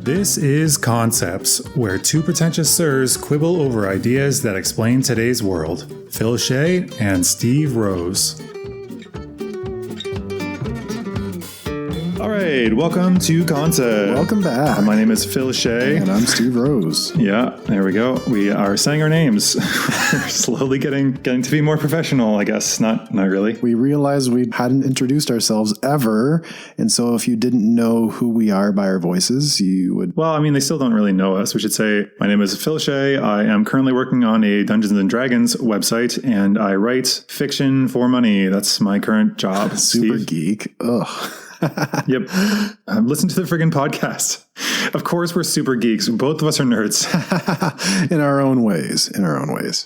This is Concepts, where two pretentious sirs quibble over ideas that explain today's world. Phil Shea and Steve Rose. All right, welcome to Concepts. Welcome back. My name is Phil Shea. And I'm Steve Rose. Yeah, there we go. We are saying our names. We're slowly getting to be more professional, I guess. Not really. We realized we hadn't introduced ourselves ever, and so if you didn't know who we are by our voices, you would... Well, I mean, they still don't really know us. We should say, my name is Phil Shea. I am currently working on a Dungeons & Dragons website, and I write fiction for money. That's my current job. Super Steve. geek. Ugh. Yep. Listen to the friggin' podcast. Of course, we're super geeks. Both of us are nerds. In our own ways.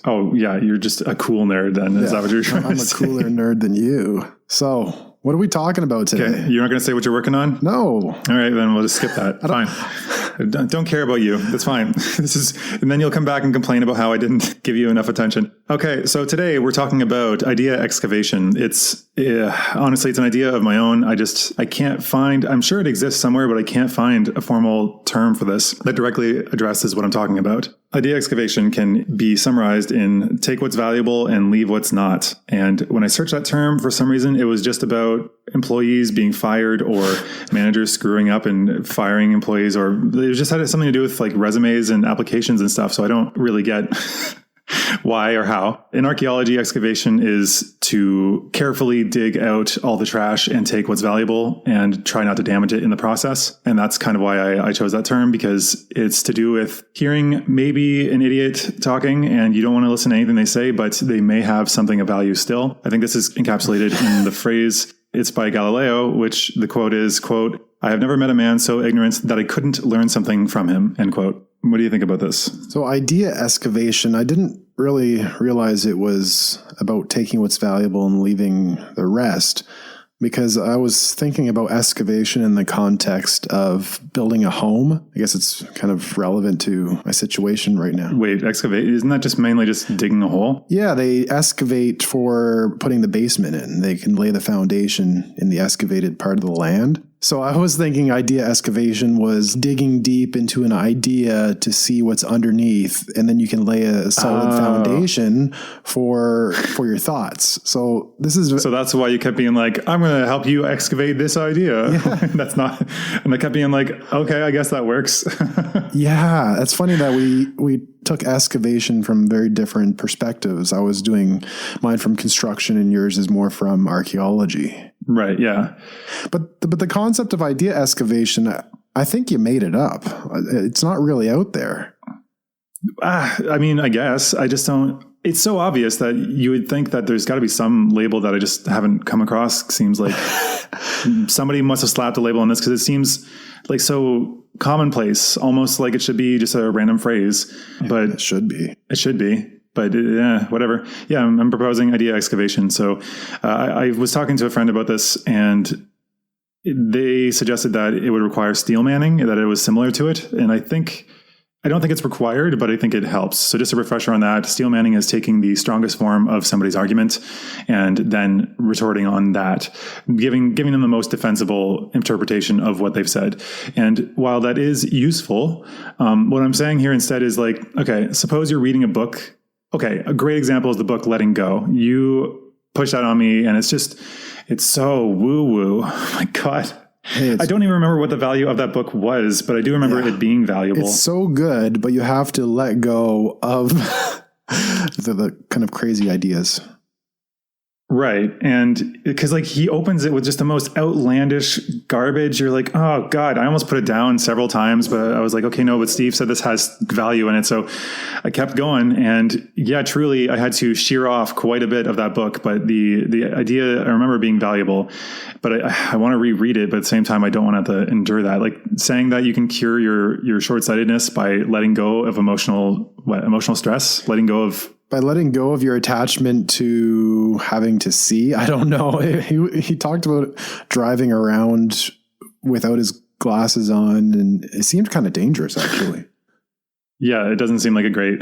Oh, yeah. You're just a cool nerd then. Is that what you're trying to say? I'm a cooler nerd than you. So, what are we talking about today? Okay. You're not going to say what you're working on? No. All right, then we'll just skip that. Fine. Don't care about you. That's fine. And then you'll come back and complain about how I didn't give you enough attention. Okay, so today we're talking about idea excavation. Honestly, it's an idea of my own. I can't find, I'm sure it exists somewhere, but I can't find a formal term for this that directly addresses what I'm talking about. Idea excavation can be summarized in take what's valuable and leave what's not. And when I searched that term, for some reason, it was just about employees being fired or managers screwing up and firing employees, or it just had something to do with like resumes and applications and stuff. So I don't really get why or how. In archaeology, excavation is to carefully dig out all the trash and take what's valuable and try not to damage it in the process. And that's kind of why I chose that term, because it's to do with hearing maybe an idiot talking and you don't want to listen to anything they say, but they may have something of value still. I think this is encapsulated in the phrase, it's by Galileo, which the quote is, quote, "I have never met a man so ignorant that I couldn't learn something from him," end quote. What do you think about this? So idea excavation, I didn't really realize it was about taking what's valuable and leaving the rest, because I was thinking about excavation in the context of building a home. I guess it's kind of relevant to my situation right now. Wait, excavate? Isn't that just mainly just digging a hole? Yeah, they excavate for putting the basement in. They can lay the foundation in the excavated part of the land. So I was thinking idea excavation was digging deep into an idea to see what's underneath, and then you can lay a solid foundation for your thoughts. So that's why you kept being like, I'm going to help you excavate this idea. Yeah. That's not, and I kept being like, okay, I guess that works. Yeah, it's funny that we took excavation from very different perspectives. I was doing mine from construction and yours is more from archaeology. Right, yeah. But the concept of idea excavation, I think you made it up. It's not really out there. I mean, I guess. I just don't... It's so obvious that you would think that there's got to be some label that I just haven't come across. Seems like somebody must have slapped a label on this, because it seems like so commonplace, almost like it should be just a random phrase. But it should be. It should be. But whatever. Yeah, I'm proposing idea excavation. So I was talking to a friend about this, and they suggested that it would require steel manning, that it was similar to it. And I don't think it's required, but I think it helps. So just a refresher on that, steel manning is taking the strongest form of somebody's argument and then retorting on that, giving them the most defensible interpretation of what they've said. And while that is useful, what I'm saying here instead is like, okay, suppose you're reading a book. Okay, a great example is the book Letting Go. You push that on me, and it's so woo-woo. Oh my God. Hey, I don't even remember what the value of that book was, but I do remember it being valuable. It's so good, but you have to let go of the kind of crazy ideas. Right. And because like he opens it with just the most outlandish garbage. You're like, oh God, I almost put it down several times, but I was like, okay, no, but Steve said this has value in it. So I kept going, and yeah, truly I had to shear off quite a bit of that book. But the idea I remember being valuable, but I want to reread it. But at the same time, I don't want to have to endure that. Like saying that you can cure your short-sightedness by letting go of emotional stress, by letting go of your attachment to having to see. I don't know. He talked about driving around without his glasses on, and it seemed kind of dangerous, actually. Yeah, it doesn't seem like a great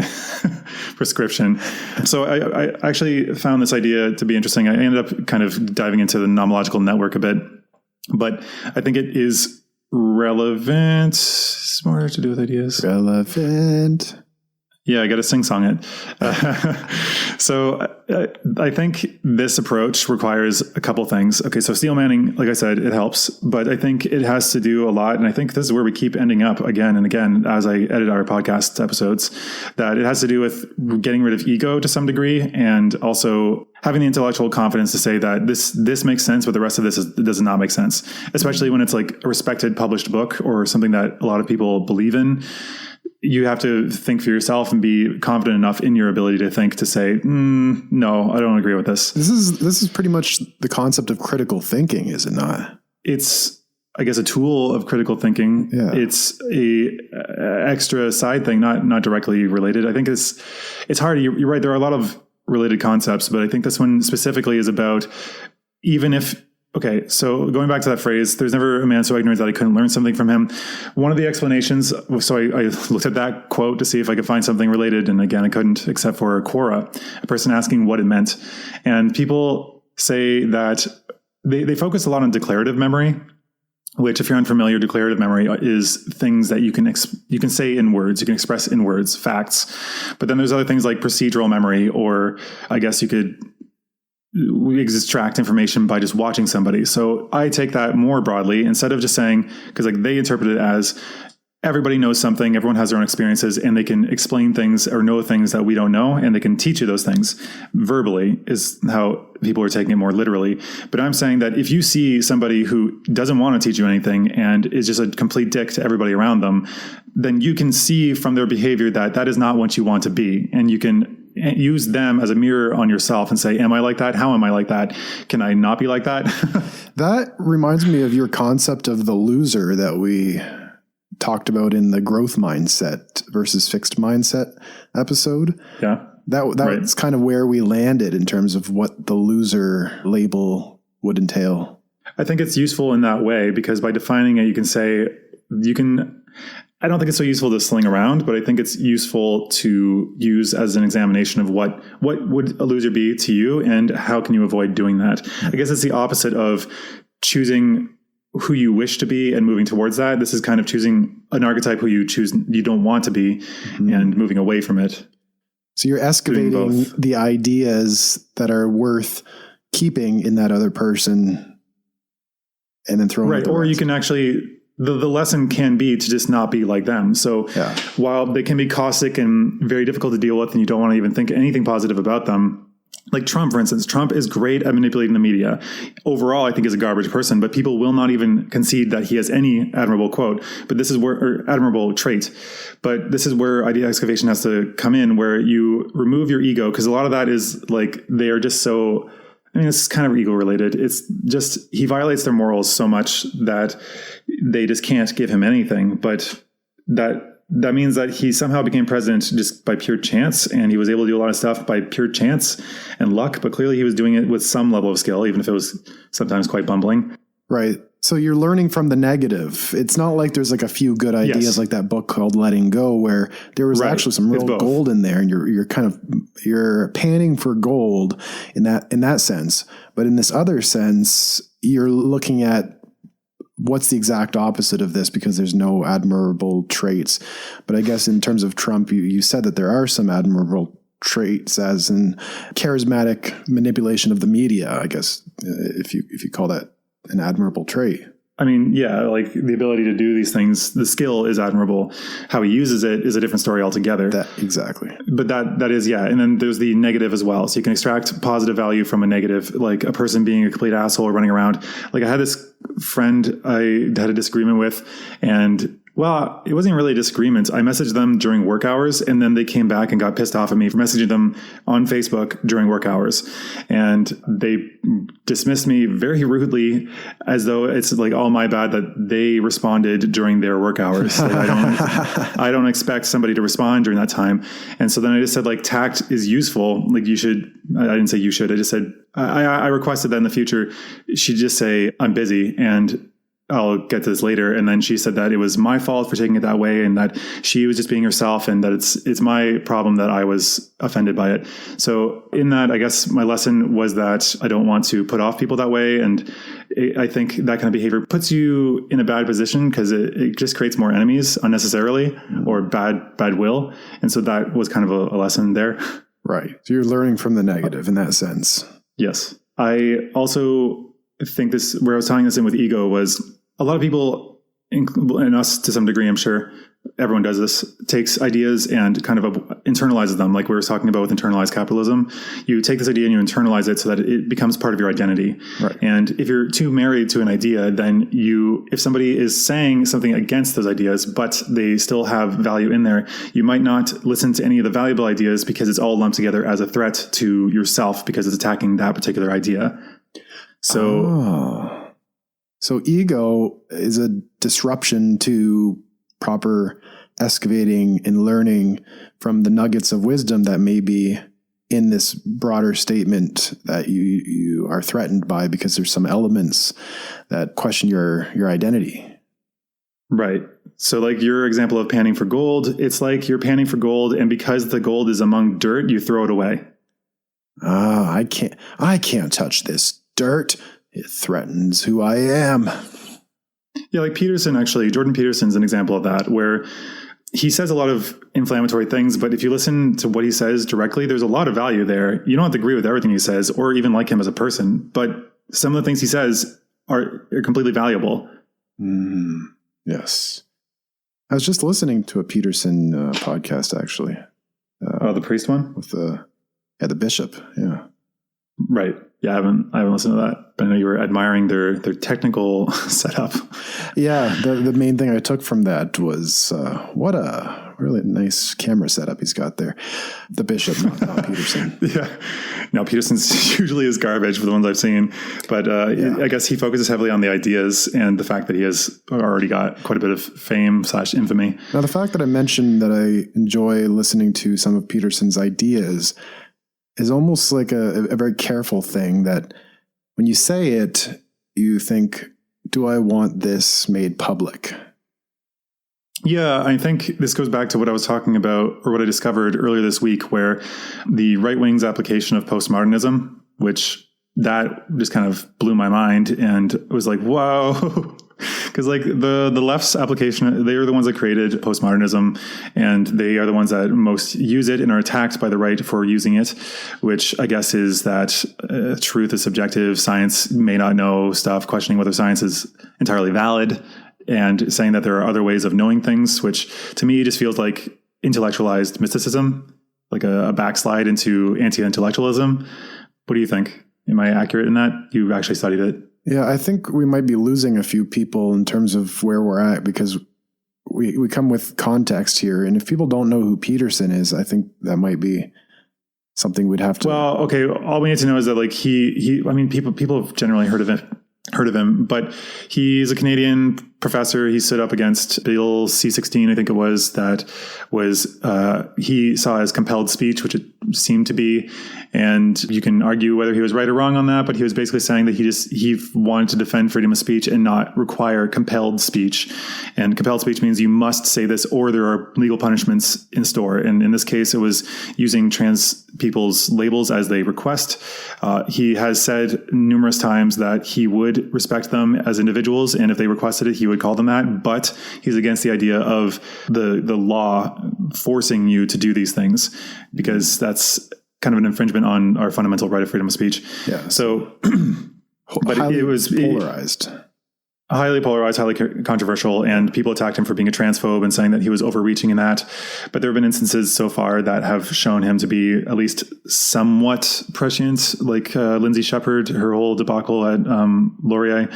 prescription. So I actually found this idea to be interesting. I ended up kind of diving into the nomological network a bit. But I think it is relevant. It's more to do with ideas. Relevant. Yeah, I got to sing-song it. So I think this approach requires a couple things. Okay, so steel manning, like I said, it helps, but I think it has to do a lot. And I think this is where we keep ending up again and again as I edit our podcast episodes, that it has to do with getting rid of ego to some degree, and also having the intellectual confidence to say that this makes sense, but the rest of this does not make sense, especially when it's like a respected published book or something that a lot of people believe in. You have to think for yourself and be confident enough in your ability to think to say, no, I don't agree with this. This is pretty much the concept of critical thinking, is it not? It's, I guess, a tool of critical thinking. Yeah. It's a extra side thing, not directly related. I think it's hard. You're right. There are a lot of related concepts, but I think this one specifically is about, even if, okay, so going back to that phrase, there's never a man so ignorant that I couldn't learn something from him. One of the explanations, so I looked at that quote to see if I could find something related. And again, I couldn't, except for Quora, a person asking what it meant. And people say that they focus a lot on declarative memory, which, if you're unfamiliar, declarative memory is things that you can say in words, you can express in words, facts. But then there's other things like procedural memory, or I guess you could extract information by just watching somebody. So I take that more broadly, instead of just saying, because like they interpret it as everybody knows something, everyone has their own experiences, and they can explain things or know things that we don't know, and they can teach you those things verbally, is how people are taking it more literally. But I'm saying that if you see somebody who doesn't want to teach you anything and is just a complete dick to everybody around them, then you can see from their behavior that that is not what you want to be. And you can use them as a mirror on yourself and say, am I like that? How am I like that? Can I not be like that? That reminds me of your concept of the loser that we talked about in the growth mindset versus fixed mindset episode. Yeah. That's right. Kind of where we landed in terms of what the loser label would entail. I think it's useful in that way, because by defining it, you can say, I don't think it's so useful to sling around, but I think it's useful to use as an examination of what would a loser be to you, and how can you avoid doing that? I guess it's the opposite of choosing who you wish to be and moving towards that. This is kind of choosing an archetype who you don't want to be, and moving away from it. So you're excavating the ideas that are worth keeping in that other person and then throwing right. Or you can actually, the lesson can be to just not be like them. So while they can be caustic and very difficult to deal with, and you don't want to even think anything positive about them, like Trump, for instance. Trump is great at manipulating the media. Overall, I think he's a garbage person, but people will not even concede that he has any admirable quote. But this is or admirable trait. But this is where idea excavation has to come in, where you remove your ego, because a lot of that is like, they are just so, I mean, it's kind of ego related. It's just, he violates their morals so much that they just can't give him anything. But that means that he somehow became president just by pure chance, and he was able to do a lot of stuff by pure chance and luck, but clearly he was doing it with some level of skill, even if it was sometimes quite bumbling. Right. So you're learning from the negative. It's not like there's like a few good ideas like that book called Letting Go, where there was actually some real gold in there, and you're panning for gold in that sense. But in this other sense, you're looking at what's the exact opposite of this, because there's no admirable traits. But I guess in terms of Trump, you said that there are some admirable traits, as in charismatic manipulation of the media, I guess, if you call that an admirable trait. I mean, yeah, like the ability to do these things, the skill is admirable. How he uses it is a different story altogether. Exactly. But that is, yeah. And then there's the negative as well. So you can extract positive value from a negative, like a person being a complete asshole or running around. Like I had this friend I had a disagreement with, and well, it wasn't really a disagreement. I messaged them during work hours, and then they came back and got pissed off at me for messaging them on Facebook during work hours. And they dismissed me very rudely, as though it's like all my bad that they responded during their work hours. Like I don't expect somebody to respond during that time. And so then I just said, like, tact is useful. Like you should, I didn't say you should. I just said, I requested that in the future, she'd just say, I'm busy. And I'll get to this later. And then she said that it was my fault for taking it that way, and that she was just being herself, and that it's my problem that I was offended by it. So in that, I guess my lesson was that I don't want to put off people that way. And I think that kind of behavior puts you in a bad position because it just creates more enemies unnecessarily, or bad will. And so that was kind of a lesson there. Right. So you're learning from the negative in that sense. Yes. I also think this, where I was tying this in with ego, was a lot of people, and us to some degree, I'm sure everyone does this, takes ideas and kind of internalizes them. Like we were talking about with internalized capitalism, you take this idea and you internalize it so that it becomes part of your identity. Right. And if you're too married to an idea, then if somebody is saying something against those ideas, but they still have value in there, you might not listen to any of the valuable ideas because it's all lumped together as a threat to yourself because it's attacking that particular idea. So ego is a disruption to proper excavating and learning from the nuggets of wisdom that may be in this broader statement that you are threatened by, because there's some elements that question your identity. Right. So like your example of panning for gold, it's like you're panning for gold, and because the gold is among dirt, you throw it away. I can't touch this dirt. It threatens who I am. Yeah, like Jordan Peterson's an example of that, where he says a lot of inflammatory things, but if you listen to what he says directly, there's a lot of value there. You don't have to agree with everything he says or even like him as a person, but some of the things he says are completely valuable. Yes. I was just listening to a Peterson podcast, actually. The priest one? With the bishop, yeah. Right. Yeah, I haven't listened to that, but I know you were admiring their technical setup. Yeah, the main thing I took from that was what a really nice camera setup he's got there. The bishop, not Peterson. Yeah. No, Peterson's usually is garbage for the ones I've seen, but I guess he focuses heavily on the ideas and the fact that he has already got quite a bit of fame / infamy. Now, the fact that I mentioned that I enjoy listening to some of Peterson's ideas is almost like a very careful thing, that when you say it, you think, do I want this made public? Yeah, I think this goes back to what I was talking about, or what I discovered earlier this week, where the right wing's application of postmodernism, which that just kind of blew my mind, and it was like, whoa. Because like the left's application, they are the ones that created postmodernism, and they are the ones that most use it and are attacked by the right for using it, which I guess is that truth is subjective, science may not know stuff, questioning whether science is entirely valid, and saying that there are other ways of knowing things, which to me just feels like intellectualized mysticism, like a backslide into anti-intellectualism. What do you think? Am I accurate in that? You actually studied it. Yeah, I think we might be losing a few people in terms of where we're at, because we come with context here. And if people don't know who Peterson is, I think that might be something we'd have to. Well, okay. All we need to know is that like people have generally heard of him, but he's a Canadian professor. He stood up against Bill C-16, I think it was, that was he saw as compelled speech, which it seemed to be. And you can argue whether he was right or wrong on that, but he was basically saying that he wanted to defend freedom of speech and not require compelled speech. And compelled speech means you must say this or there are legal punishments in store. And in this case, it was using trans people's labels as they request. He has said numerous times that he would respect them as individuals, and if they requested it, he would call them that. But he's against the idea of the law forcing you to do these things, because that's kind of an infringement on our fundamental right of freedom of speech. Yeah. So, but it was polarized. Highly polarized, highly controversial, and people attacked him for being a transphobe and saying that he was overreaching in that. But there have been instances so far that have shown him to be at least somewhat prescient, like Lindsay Shepherd, her whole debacle at Laurier.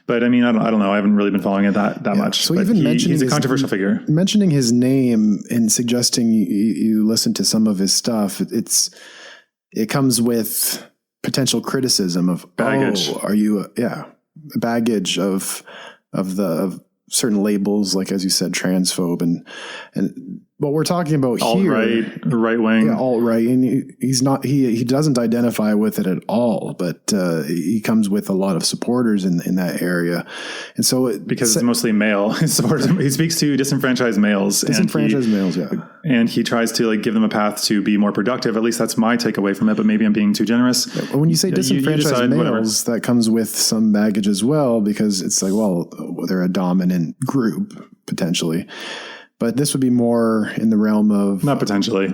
But I mean, I don't know. I haven't really been following it that much. So even he's a controversial figure. Mentioning his name and suggesting you listen to some of his stuff, it comes with potential criticism of baggage. Baggage of certain labels, like, as you said, transphobe, and What we're talking about here, right wing, alt-right, and he's not. He doesn't identify with it at all, but he comes with a lot of supporters in that area, and so because it's mostly male supporters. He speaks to disenfranchised males, and he tries to like give them a path to be more productive. At least that's my takeaway from it. But maybe I'm being too generous. Yeah, when you say disenfranchised males, that comes with some baggage as well, because it's like, well, they're a dominant group potentially. But this would be more in the realm of... Not potentially.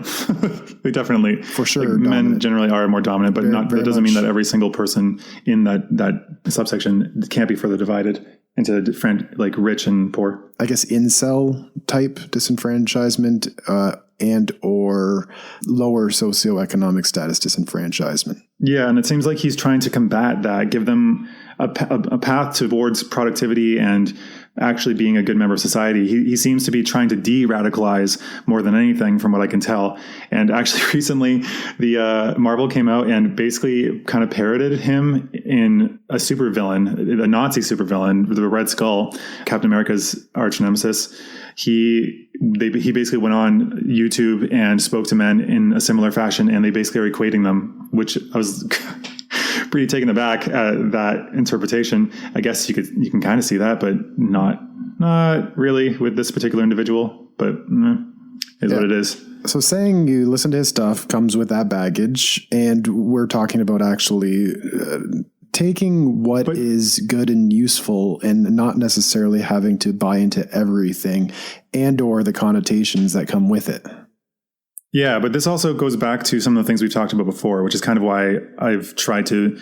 They definitely... For sure. Like, men generally are more dominant, but that doesn't mean that every single person in that subsection can't be further divided into different, like, rich and poor. I guess incel type disenfranchisement and or lower socioeconomic status disenfranchisement. Yeah, and it seems like he's trying to combat that, give them a path towards productivity and actually being a good member of society. He seems to be trying to de-radicalize more than anything, from what I can tell. And actually recently, the Marvel came out and basically kind of parroted him in a supervillain, a Nazi supervillain, the Red Skull, Captain America's arch nemesis. He basically went on YouTube and spoke to men in a similar fashion, and they basically are equating them, which I was pretty taken aback at that interpretation. I guess you can kind of see that, but not really with this particular individual, but is what it is. So saying you listen to his stuff comes with that baggage, and we're talking about actually taking what is good and useful and not necessarily having to buy into everything and or the connotations that come with it. Yeah, but this also goes back to some of the things we've talked about before, which is kind of why I've tried to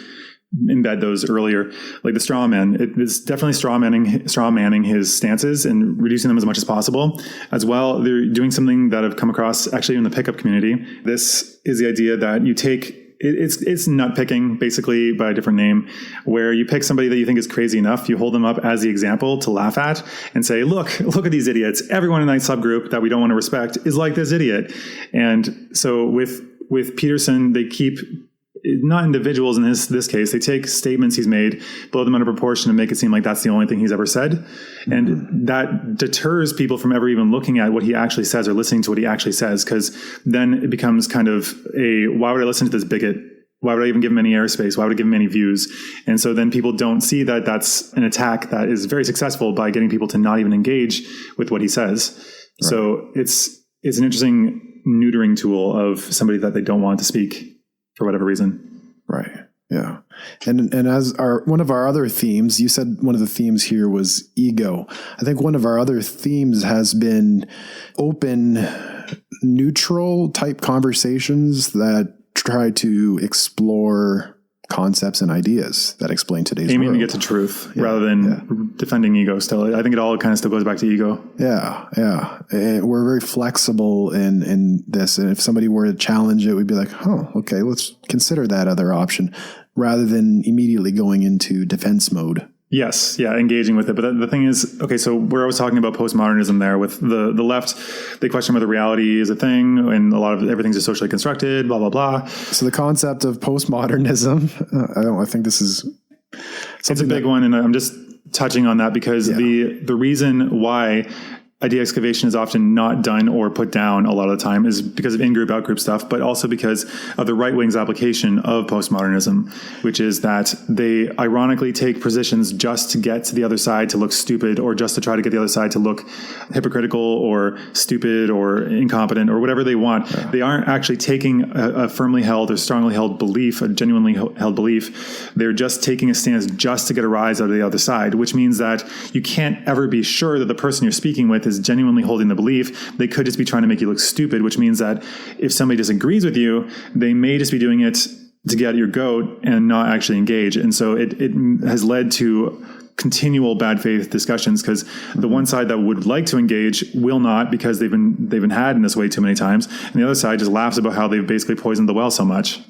embed those earlier, like the straw man. It is definitely straw manning his stances and reducing them as much as possible. As well, they're doing something that I've come across actually in the pickup community. This is the idea that you take... It's nut picking, basically, by a different name, where you pick somebody that you think is crazy enough, you hold them up as the example to laugh at and say, look at these idiots. Everyone in that subgroup that we don't want to respect is like this idiot. And so with Peterson, they keep... not individuals in this case, they take statements he's made, blow them out of proportion, and make it seem like that's the only thing he's ever said. And that deters people from ever even looking at what he actually says or listening to what he actually says, because then it becomes kind of why would I listen to this bigot? Why would I even give him any airspace? Why would I give him any views? And so then people don't see that that's an attack that is very successful by getting people to not even engage with what he says. Right. So it's an interesting neutering tool of somebody that they don't want to speak for whatever reason. Right. Yeah. And as one of our other themes, you said one of the themes here was ego. I think one of our other themes has been open, neutral type conversations that try to explore concepts and ideas that explain today's aiming world. to get to truth rather than defending ego still. I think it all kind of still goes back to ego. Yeah. Yeah. And we're very flexible in this. And if somebody were to challenge it, we'd be like, oh, okay, let's consider that other option rather than immediately going into defense mode. Yes. Yeah. Engaging with it. But the thing is, okay, so where I was talking about postmodernism there with the left, they question whether reality is a thing and a lot of everything's just socially constructed, blah, blah, blah. So the concept of postmodernism, I think this is it's a big one. And I'm just touching on that because the reason why idea excavation is often not done or put down a lot of the time is because of in-group, out-group stuff, but also because of the right wing's application of postmodernism, which is that they ironically take positions just to get to the other side to look stupid, or just to try to get the other side to look hypocritical or stupid or incompetent or whatever they want. Yeah. They aren't actually taking a firmly held or strongly held belief, a genuinely held belief. They're just taking a stance just to get a rise out of the other side, which means that you can't ever be sure that the person you're speaking with is genuinely holding the belief. They could just be trying to make you look stupid, which means that if somebody disagrees with you, they may just be doing it to get your goat and not actually engage. And so it has led to continual bad faith discussions, because the one side that would like to engage will not, because they've been had in this way too many times, and the other side just laughs about how they've basically poisoned the well so much.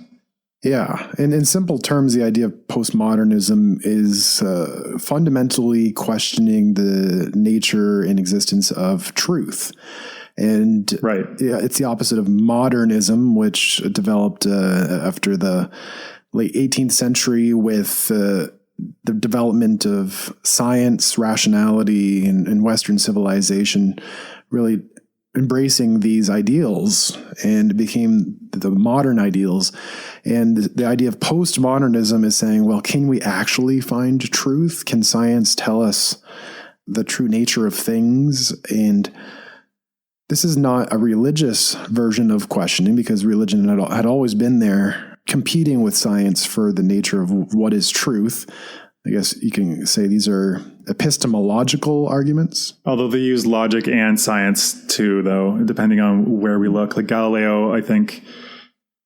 Yeah. And in simple terms, the idea of postmodernism is fundamentally questioning the nature and existence of truth. And it's the opposite of modernism, which developed after the late 18th century with the development of science, rationality, and Western civilization, really embracing these ideals and became the modern ideals. And the idea of postmodernism is saying, well, can we actually find truth? Can science tell us the true nature of things? And this is not a religious version of questioning, because religion had always been there competing with science for the nature of what is truth. I guess you can say these are epistemological arguments. Although they use logic and science too, though, depending on where we look. Like Galileo, I think,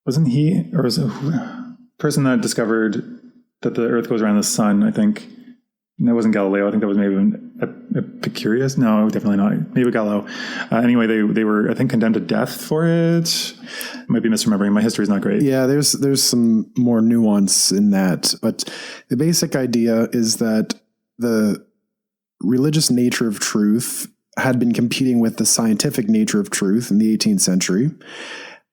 wasn't he, or was it the person that discovered that the Earth goes around the sun, I think. That wasn't Galileo. I think that was maybe Epicurus. No, definitely not. Maybe Galileo. Anyway, they were, I think, condemned to death for it. I might be misremembering. My history is not great. Yeah, there's some more nuance in that. But the basic idea is that the religious nature of truth had been competing with the scientific nature of truth in the 18th century.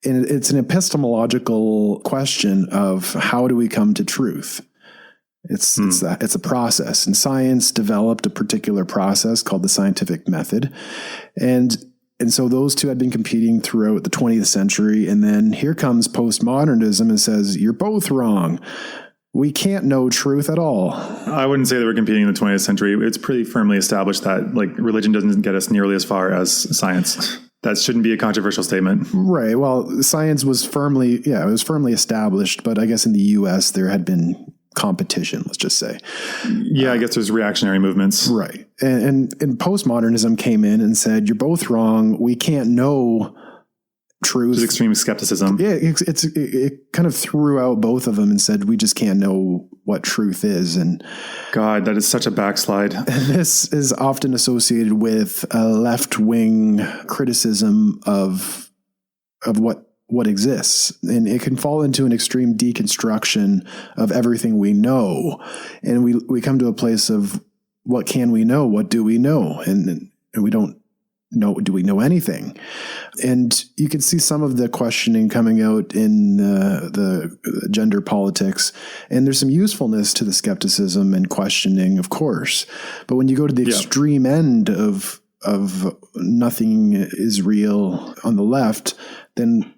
And it's an epistemological question of how do we come to truth? It's a process, and science developed a particular process called the scientific method. And so those two had been competing throughout the 20th century. And then here comes postmodernism and says, you're both wrong. We can't know truth at all. I wouldn't say they were competing in the 20th century. It's pretty firmly established that like religion doesn't get us nearly as far as science. That shouldn't be a controversial statement. Right. Well, science was firmly established, but I guess in the US there had been competition, let's just say. Yeah, I guess there's reactionary movements. Right. And postmodernism came in and said, you're both wrong. We can't know truth. Just extreme skepticism. Yeah, it kind of threw out both of them and said, we just can't know what truth is. And God, that is such a backslide. This is often associated with a left-wing criticism of what exists. And it can fall into an extreme deconstruction of everything we know. And we come to a place of what can we know? What do we know? And we don't know. Do we know anything? And you can see some of the questioning coming out in the gender politics. And there's some usefulness to the skepticism and questioning, of course. But when you go to the extreme end of nothing is real on the left, then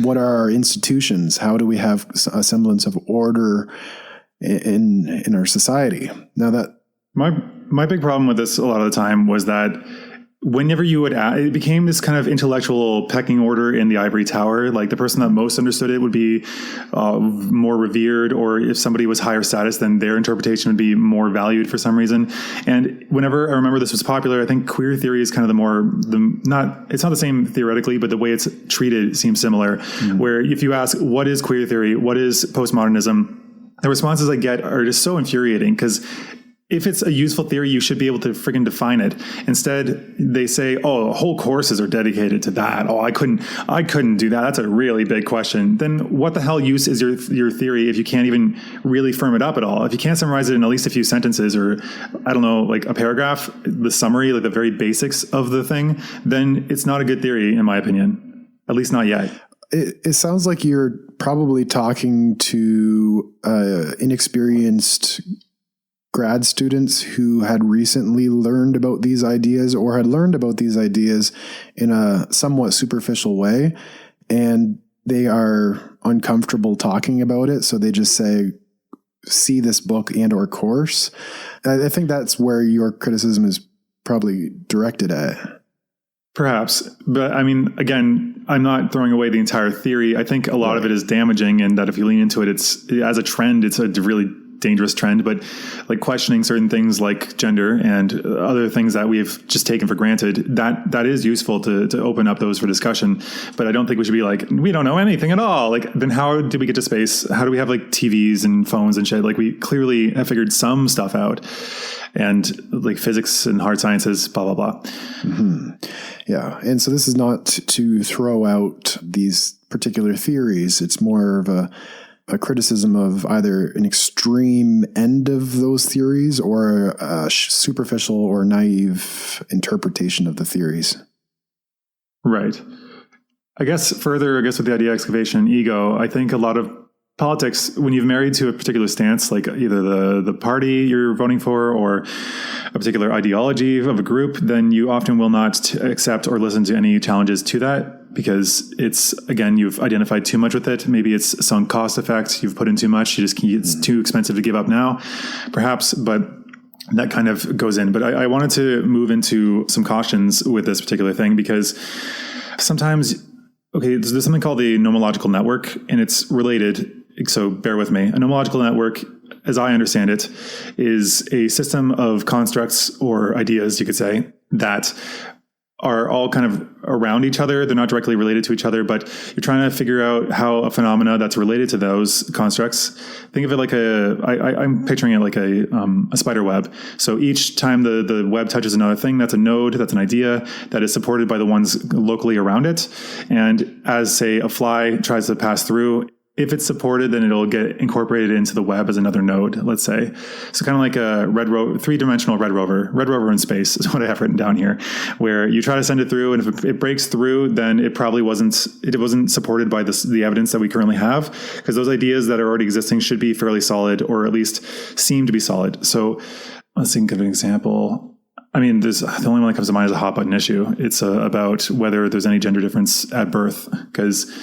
what are our institutions? How do we have a semblance of order in our society? Now that my big problem with this a lot of the time was that whenever you would it became this kind of intellectual pecking order in the ivory tower. Like the person that most understood it would be more revered, or if somebody was higher status, then their interpretation would be more valued for some reason. And whenever I remember this was popular, I think queer theory is kind of it's not the same theoretically, but the way it's treated seems similar. Where if you ask, what is queer theory? What is postmodernism? The responses I get are just so infuriating, because if it's a useful theory, you should be able to friggin' define it. Instead, they say, oh, whole courses are dedicated to that. Oh, I couldn't do that. That's a really big question. Then what the hell use is your theory if you can't even really firm it up at all? If you can't summarize it in at least a few sentences, or I don't know, like a paragraph, the summary, like the very basics of the thing, then it's not a good theory, in my opinion. At least not yet. It sounds like you're probably talking to inexperienced grad students who had recently learned about these ideas, or had learned about these ideas in a somewhat superficial way, and they are uncomfortable talking about it. So they just say, see this book and or course. I think that's where your criticism is probably directed at. Perhaps. But I mean, again, I'm not throwing away the entire theory. I think a lot of it is damaging, and that if you lean into it, it's as a trend, it's a really dangerous trend. But like questioning certain things like gender and other things that we've just taken for granted, that is useful to open up those for discussion. But I don't think we should be like, we don't know anything at all. Like, then how did we get to space? How do we have like TVs and phones and shit? Like, we clearly have figured some stuff out, and like physics and hard sciences, blah, blah, blah. Mm-hmm. Yeah. And so this is not to throw out these particular theories. It's more of a criticism of either an extreme end of those theories, or a superficial or naive interpretation of the theories. Right. I guess with the idea of excavation, ego, I think a lot of politics, when you've married to a particular stance, like either the party you're voting for or a particular ideology of a group, then you often will not accept or listen to any challenges to that, because it's, again, you've identified too much with it. Maybe it's sunk cost effect. You've put in too much. It's too expensive to give up now, perhaps, but that kind of goes in. But I wanted to move into some cautions with this particular thing, because sometimes, okay, there's something called the nomological network, and it's related. So bear with me. A nomological network, as I understand it, is a system of constructs or ideas, you could say, that are all kind of around each other. They're not directly related to each other, but you're trying to figure out how a phenomena that's related to those constructs. Think of it like I'm picturing it like a spider web. So each time the web touches another thing, that's a node, that's an idea that is supported by the ones locally around it. And as, say, a fly tries to pass through, if it's supported, then it'll get incorporated into the web as another node, let's say. So kind of like a three-dimensional red rover in space is what I have written down here, where you try to send it through, and if it breaks through, then it probably wasn't supported by the evidence that we currently have, because those ideas that are already existing should be fairly solid, or at least seem to be solid. So let's think of an example. I mean, the only one that comes to mind is a hot button issue. It's about whether there's any gender difference at birth, because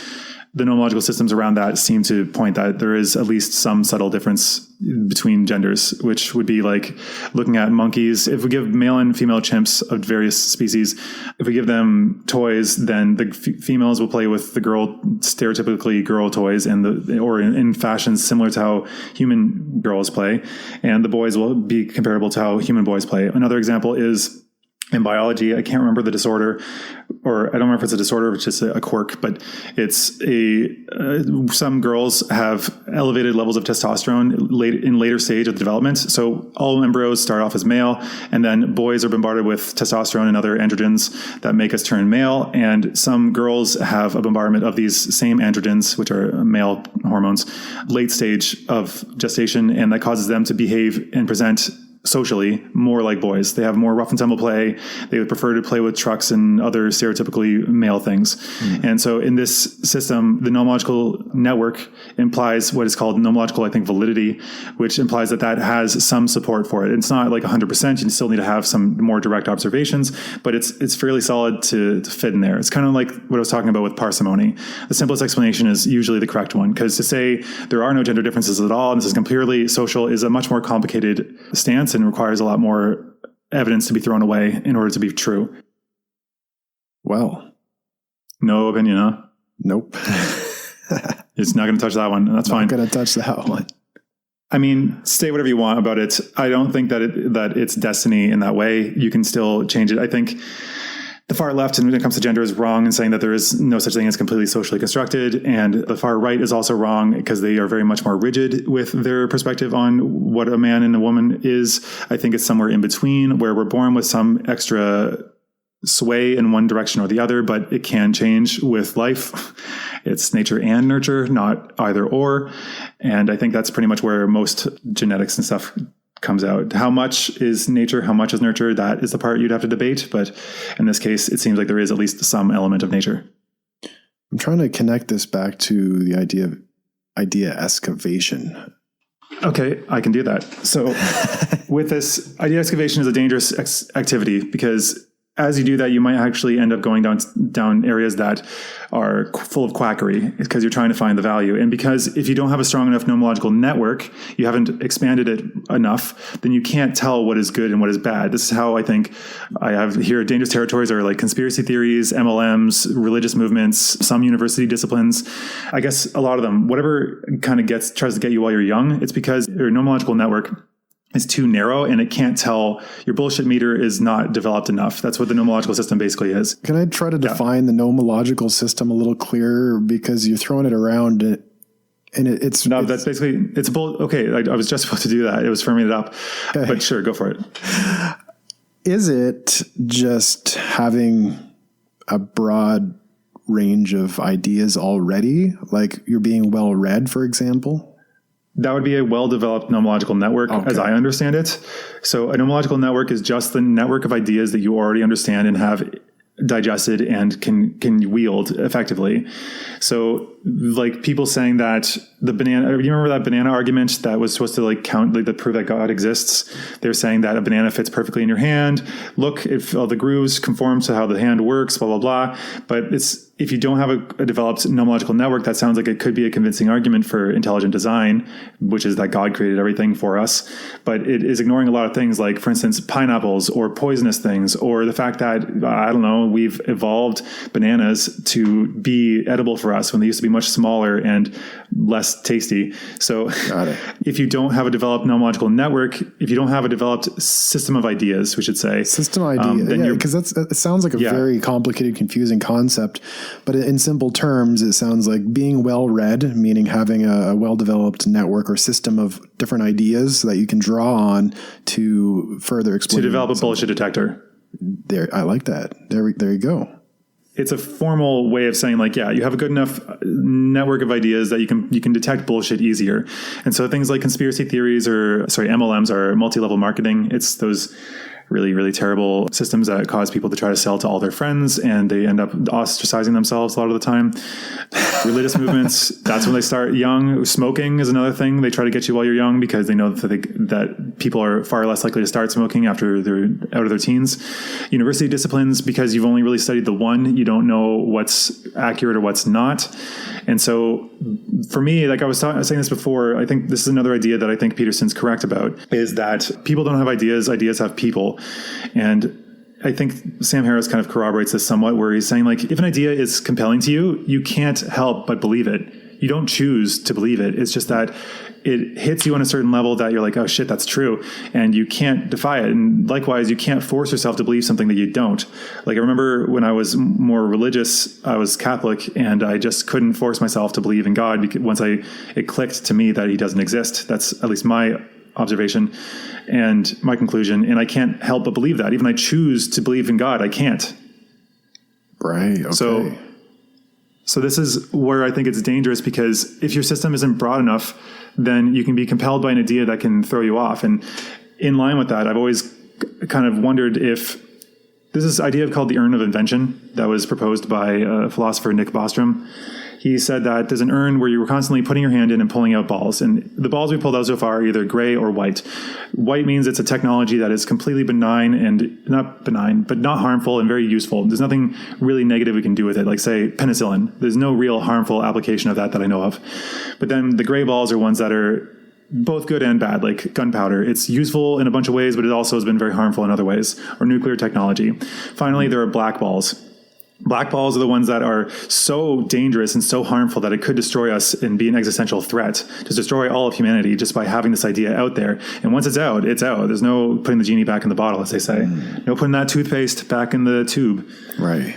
the nomological systems around that seem to point that there is at least some subtle difference between genders, which would be like looking at monkeys. If we give male and female chimps of various species, if we give them toys, then the females will play with the stereotypically girl toys, or in fashions similar to how human girls play, and the boys will be comparable to how human boys play. Another example is in biology. I can't remember the disorder, or I don't remember if it's a disorder or it's just a quirk, but it's some girls have elevated levels of testosterone in later stage of development. So all embryos start off as male, and then boys are bombarded with testosterone and other androgens that make us turn male. And some girls have a bombardment of these same androgens, which are male hormones, late stage of gestation, and that causes them to behave and present socially more like boys. They have more rough and tumble play. They would prefer to play with trucks and other stereotypically male things. And so in this system, the nomological network implies what is called nomological, I think, validity, which implies that has some support for it. It's not like 100%. You still need to have some more direct observations, but it's fairly solid to fit in there. It's kind of like what I was talking about with parsimony. The simplest explanation is usually the correct one, because to say there are no gender differences at all, and this is purely social, is a much more complicated stance and requires a lot more evidence to be thrown away in order to be true. Well, no opinion, huh? Nope. It's not going to touch that one. That's fine. Not going to touch that one. I mean, say whatever you want about it. I don't think that it's destiny in that way. You can still change it. I think the far left, when it comes to gender, is wrong in saying that there is no such thing as completely socially constructed. And the far right is also wrong, because they are very much more rigid with their perspective on what a man and a woman is. I think it's somewhere in between, where we're born with some extra sway in one direction or the other, but it can change with life. It's nature and nurture, not either or. And I think that's pretty much where most genetics and stuff comes out. How much is nature? How much is nurture? That is the part you'd have to debate. But in this case, it seems like there is at least some element of nature. I'm trying to connect this back to the idea excavation. Okay, I can do that. So with this, idea excavation is a dangerous activity, because as you do that, you might actually end up going down areas that are full of quackery, because you're trying to find the value. And because if you don't have a strong enough nomological network, you haven't expanded it enough, then you can't tell what is good and what is bad. This is how I think I have here dangerous territories are like conspiracy theories, MLMs, religious movements, some university disciplines. I guess a lot of them, whatever kind of tries to get you while you're young, it's because your nomological network is too narrow, and it can't tell. Your bullshit meter is not developed enough. That's what the nomological system basically is. Can I try to define the nomological system a little clearer? Because you're throwing it around, and that's basically, it's a bull. Okay, I was just about to do that. It was firming it up, but sure, go for it. Is it just having a broad range of ideas already? Like you're being well read, for example? That would be a well-developed nomological network, as I understand it. So a nomological network is just the network of ideas that you already understand and have digested and can wield effectively. So like people saying that the banana, you remember that banana argument that was supposed to like count, like to prove that God exists? They're saying that a banana fits perfectly in your hand. Look, if all the grooves conform to how the hand works, blah, blah, blah. But if you don't have a developed nomological network, that sounds like it could be a convincing argument for intelligent design, which is that God created everything for us. But it is ignoring a lot of things like, for instance, pineapples or poisonous things, or the fact that, I don't know, we've evolved bananas to be edible for us when they used to be much smaller and less tasty. So if you don't have a developed nomological network, if you don't have a developed system of ideas, we should say. System idea, because it sounds like a very complicated, confusing concept. But in simple terms, it sounds like being well-read, meaning having a well-developed network or system of different ideas that you can draw on to further explain. To develop a bullshit detector. There, I like that. There you go. It's a formal way of saying like, yeah, you have a good enough network of ideas that you can detect bullshit easier. And so things like conspiracy theories MLMs are multi-level marketing. It's those really, really terrible systems that cause people to try to sell to all their friends, and they end up ostracizing themselves a lot of the time. Religious movements, that's when they start young. Smoking is another thing. They try to get you while you're young because they know that people are far less likely to start smoking after they're out of their teens. University disciplines, because you've only really studied the one, you don't know what's accurate or what's not. And so for me, like I was saying this before, I think this is another idea that I think Peterson's correct about, is that people don't have ideas have people. And I think Sam Harris kind of corroborates this somewhat, where he's saying like, if an idea is compelling to you, you can't help but believe it. You don't choose to believe it. It's just that it hits you on a certain level that you're like, oh shit, that's true. And you can't defy it. And likewise, you can't force yourself to believe something that you don't. Like I remember when I was more religious, I was Catholic, and I just couldn't force myself to believe in God because once it clicked to me that he doesn't exist. That's at least my observation and my conclusion. And I can't help but believe that. Even I choose to believe in God, I can't. Right. Okay. So this is where I think it's dangerous, because if your system isn't broad enough, then you can be compelled by an idea that can throw you off. And in line with that, I've always kind of wondered if there's this idea called the urn of invention that was proposed by philosopher Nick Bostrom. He said that there's an urn where you were constantly putting your hand in and pulling out balls. And the balls we pulled out so far are either gray or white. White means it's a technology that is completely benign, and not benign, but not harmful and very useful. There's nothing really negative we can do with it. Like say penicillin. There's no real harmful application of that I know of. But then the gray balls are ones that are both good and bad, like gunpowder. It's useful in a bunch of ways, but it also has been very harmful in other ways, or nuclear technology. Finally, there are black balls. Black balls are the ones that are so dangerous and so harmful that it could destroy us and be an existential threat, to destroy all of humanity just by having this idea out there. And once it's out, it's out. There's no putting the genie back in the bottle, as they say. No putting that toothpaste back in the tube. Right.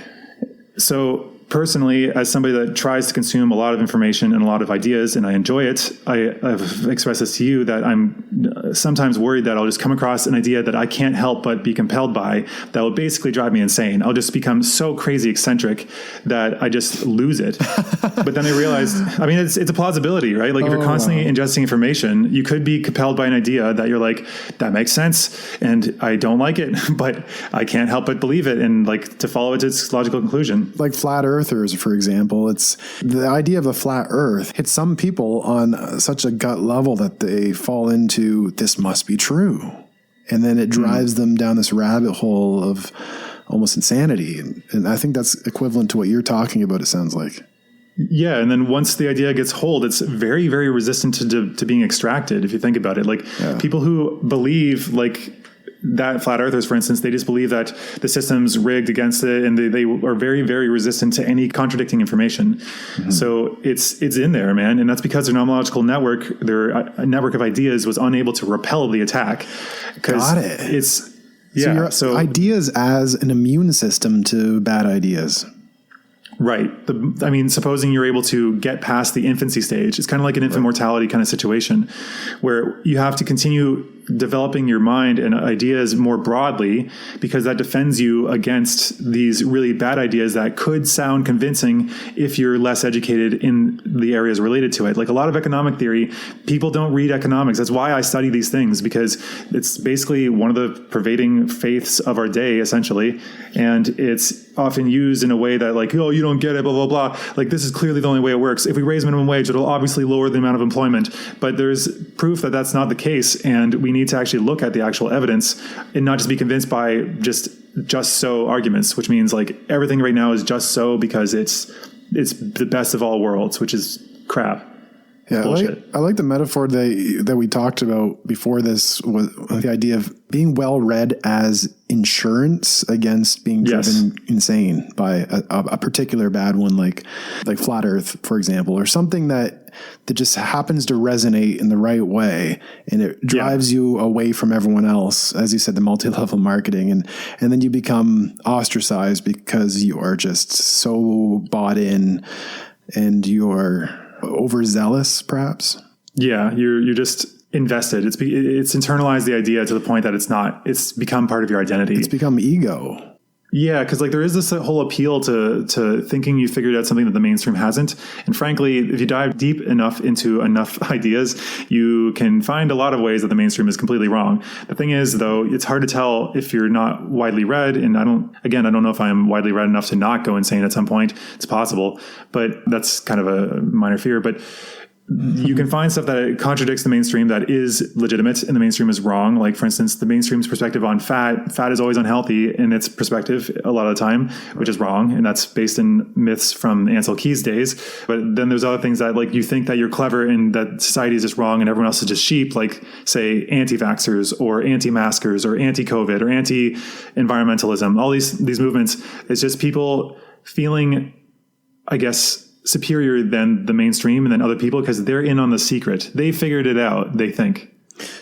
So personally, as somebody that tries to consume a lot of information and a lot of ideas, and I enjoy it, I've expressed this to you, that I'm sometimes worried that I'll just come across an idea that I can't help but be compelled by that will basically drive me insane. I'll just become so crazy eccentric that I just lose it. But then I realized, I mean, it's a plausibility, right? Like if you're constantly ingesting information, you could be compelled by an idea that you're like, that makes sense, and I don't like it, but I can't help but believe it, and like to follow it to its logical conclusion. Like flat earthers, for example, it's the idea of a flat earth hits some people on such a gut level that they fall into, this must be true. And then it drives them down this rabbit hole of almost insanity. And I think that's equivalent to what you're talking about, it sounds like. Yeah, and then once the idea gets hold, it's very, very resistant to being extracted, if you think about it. Like people who believe like that flat earthers, for instance, they just believe that the system's rigged against it, and they are very, very resistant to any contradicting information. So it's in there, man. And that's because their nomological network, their network of ideas, was unable to repel the attack. Got it. It's, so ideas as an immune system to bad ideas. Right. I mean, supposing you're able to get past the infancy stage, it's kind of like an infant mortality kind of situation where you have to continue developing your mind and ideas more broadly, because that defends you against these really bad ideas that could sound convincing if you're less educated in the areas related to it. Like a lot of economic theory, people don't read economics. That's why I study these things, because it's basically one of the pervading faiths of our day, essentially. And it's often used in a way that like, oh, you don't get it, blah, blah, blah. Like, this is clearly the only way it works. If we raise minimum wage, it'll obviously lower the amount of employment. But there's proof that that's not the case. And we need to actually look at the actual evidence and not just be convinced by just so arguments, which means like everything right now is just so because it's the best of all worlds, which is crap. Yeah, I like the metaphor that we talked about before this, was the idea of being well read as insurance against being driven insane by a particular bad one, like Flat Earth, for example, or something that just happens to resonate in the right way, and it drives you away from everyone else, as you said, the multi-level marketing, and then you become ostracized because you are just so bought in and you're overzealous, perhaps. Yeah, you're just invested. It's internalized the idea to the point that it's become part of your identity. It's become ego. Yeah, because like there is this whole appeal to thinking you figured out something that the mainstream hasn't. And frankly, if you dive deep enough into enough ideas, you can find a lot of ways that the mainstream is completely wrong. The thing is, though, it's hard to tell if you're not widely read. And I don't know if I'm widely read enough to not go insane at some point. It's possible, but that's kind of a minor fear. But you can find stuff that contradicts the mainstream that is legitimate and the mainstream is wrong. Like, for instance, the mainstream's perspective on fat is always unhealthy in its perspective a lot of the time, which is wrong. And that's based in myths from Ansel Keys days. But then there's other things that like you think that you're clever and that society is just wrong and everyone else is just sheep, like say anti-vaxxers or anti-maskers or anti-COVID or anti-environmentalism. All these movements, it's just people feeling, I guess, superior than the mainstream and then other people because they're in on the secret. They figured it out, they think.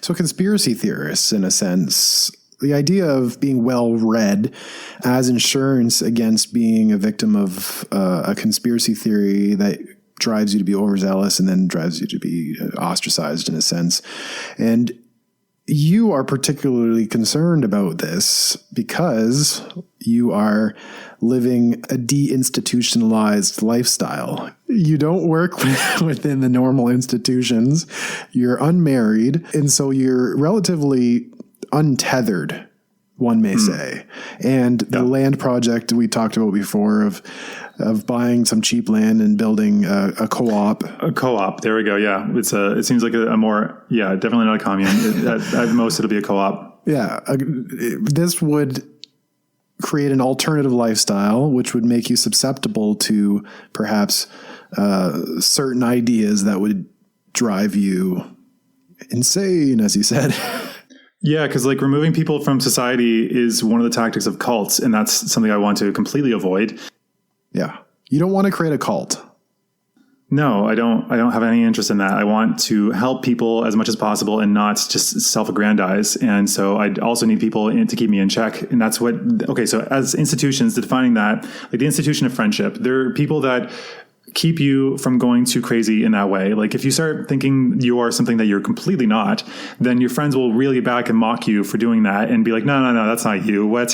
So conspiracy theorists, in a sense, the idea of being well read as insurance against being a victim of a conspiracy theory that drives you to be overzealous and then drives you to be ostracized, in a sense. And you are particularly concerned about this because you are living a deinstitutionalized lifestyle. You don't work within the normal institutions. You're unmarried. And so you're relatively untethered, one may say. And the land project we talked about before of buying some cheap land and building a co-op. A co-op. There we go. Yeah. It seems like a more, definitely not a commune. At most it'll be a co-op. Yeah. This would create an alternative lifestyle, which would make you susceptible to perhaps certain ideas that would drive you insane, as you said. Yeah, because like removing people from society is one of the tactics of cults, and that's something I want to completely avoid. Yeah. You don't want to create a cult. No, I don't have any interest in that. I want to help people as much as possible and not just self-aggrandize. And so I also need people to keep me in check. And that's so as institutions, defining that, like the institution of friendship, there are people that keep you from going too crazy in that way. Like if you start thinking you are something that you're completely not, then your friends will reel you back and mock you for doing that and be like, no, that's not you. What?